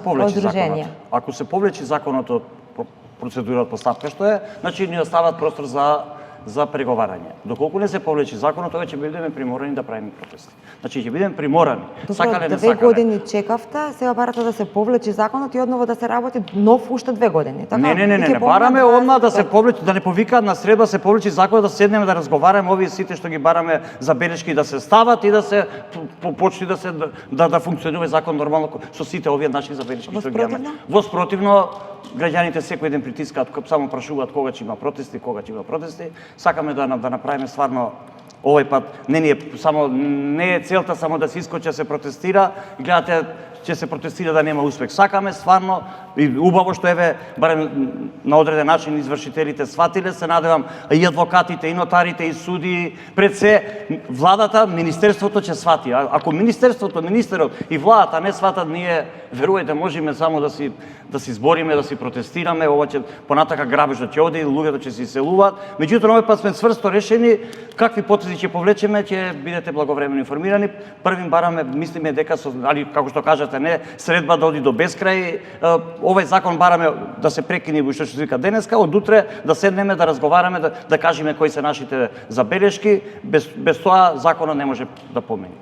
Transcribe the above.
повлече Одружение. законот. Ако се повлече законот од процедура од постапка што е, значи ни остават простор за преговарање. Доколку не се повлече законот, тоа ќе бидеме приморани да правиме протести. Значи ќе бидеме приморани, сакале не 2 сакале. години чекавте, сега барате да се повлече законот и одново да се работи нов уште 2 години, така? Не, бараме одма да се повлече, да не повикаат на среда, се повлече законот, да седнеме да разговараме овие сите што ги бараме забелешки да се стават и да се почне да се да функционира закон нормално со сите овие наши забелешки што ги имаме. Воспротивно, граѓаните секој ден притискаат, само прашуваат кога ќе има протести. Сакаме да направиме стварно овој пат не е целта само да се искочи да се протестира, гледате ќе се протестира да нема успех. Сакаме стварно и убаво што еве барем на одреден начин извршителите сватиле, се надевам и адвокатите, и нотарите, и суди, пред се владата, министерството ќе свати. Ако министерството, министерот и владата не сватат, ние верувајте можеме само да си збориме, да си протестираме, ова ќе понатака грабежот ќе оди, луѓето ќе се иселуваат. Меѓутоа овој пат сме цврсто решени, какви потези ќе повлечеме, ќе бидете благовремено информирани. Првим бараме, мислиме дека али како што кажате, не средба да оди до бескрај. Овој закон бараме да се прекине во што се вика денеска, од утре да седнеме да разговараме, да кажеме кои се нашите забелешки. Без тоа законот не може да помине.